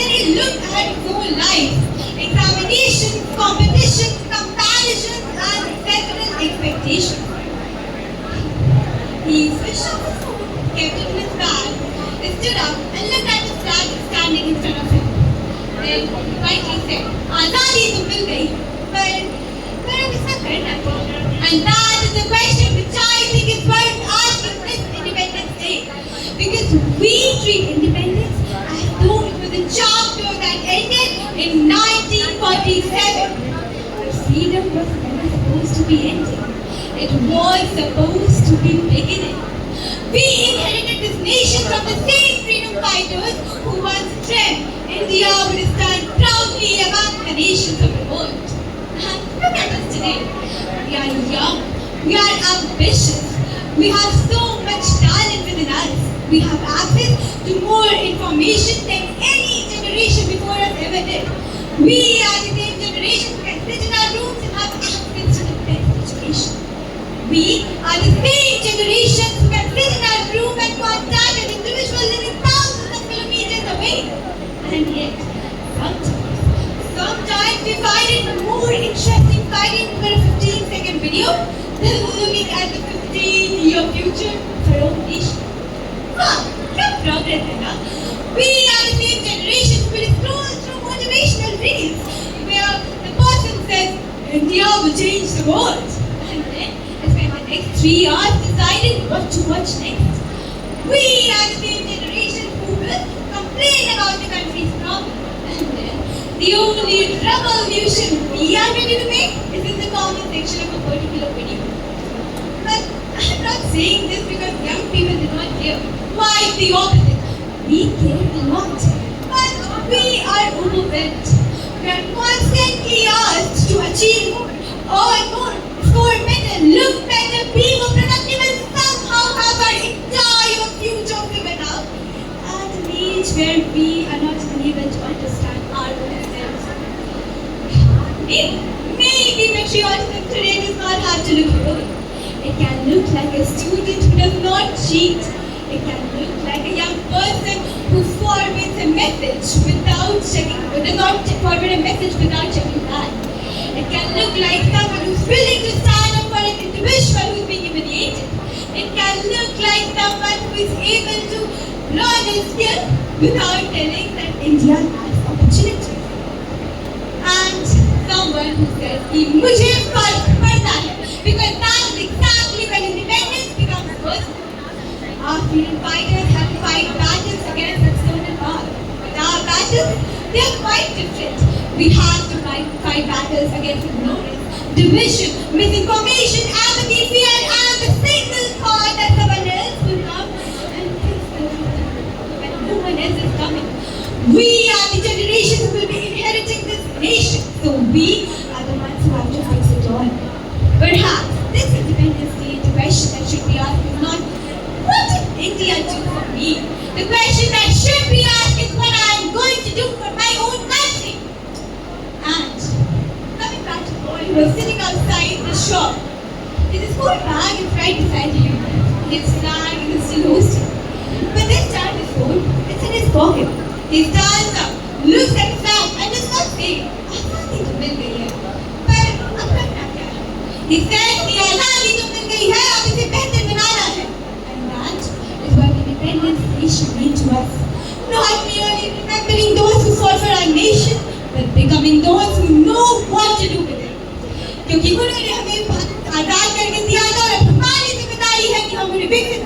then he looked at his own life, examinations, competitions, comparisons, and several expectations. He switched off his phone, kept it in his bag, and stood up and looked at the flag standing in front of him. Then he quietly said, "Azadi to mil gayi, but अब इसका करना क्या?" And that is the question which I think is worth asking this Independence Day, because we treat independence as though it was a chapter that ended in 1947. Freedom was never supposed to be ending. It was supposed to be beginning. We inherited this nation from the same freedom fighters who once dreamt India would stand proudly among the nations of the world. And look at us today. We are young. We are ambitious. We have so much talent within us. We have access to more information than any generation before us ever did. We are the same generation who can sit in our rooms and have access to the best education. We are the same generation who can sit in our room and contact an individual living thousands of kilometers away. And yet, sometimes we find it more interesting fighting for a 15-second video than looking at the 15-year future for our nation. Wow, what progress, Anna! We are the same generation who will scroll through motivational reels where the person says, "India will change the world." And then, spend the next 3 hours deciding what to watch next. We are the same generation who will complain about the country's problems. And then, the only revolution we are ready to make is in the comment section of a particular video. But I'm not saying this because young people did not care. Quite the opposite. We care a lot. But we are overwhelmed. We are constantly asked to achieve more, earn more, score better, look better, be more productive, and somehow have our entire future figured out at an age where we are not even able to understand our own selves. Maybe patriotism today does not have to look heroic. It can look like a student who does not cheat. It can look like a young person who forwards a message without checking, or does not forward a message without checking back. It can look like someone who's willing to stand up for an individual who's being humiliated. It can look like someone who is able to learn a skill without telling that India has opportunity. And someone who says, "कि मुझे फर्क पड़ता है," because that is exactly when independence becomes personal. Our freedom fighters have to fight battles against external power. But our battles, they are quite different. We have to fight battles against ignorance, division, misinformation, apathy, fear, and the single thought that someone else will come and fix the matter when no one else is coming. We are the generation who will be inheriting this nation, so we are the ones who have to fix it all. Perhaps this Independence Day, the question that should be asked is not, "What did India do for me?" The question that should be asked is, "What I am going to do for my own country?" And coming back to the boy who was sitting outside the shop, with his school bag is right beside him. His flag is still hosted. But this time his phone, it's in his pocket. He stands up, looks at his flag, and does not say, "आज़ादी तो मिल गई है, पर अब करना क्या है?" He says, "कि आज़ादी तो मिल गई है, अब इसे बेहतर बनाना है." And that is what independence Day should mean to us. Not merely remembering those who fought for our nation, but becoming those who know what to do with it. क्योंकि उन्होंने हमें आजाद करके दिया था और अब हमारी जिम्मेदारी है कि हम उन्हें विकसित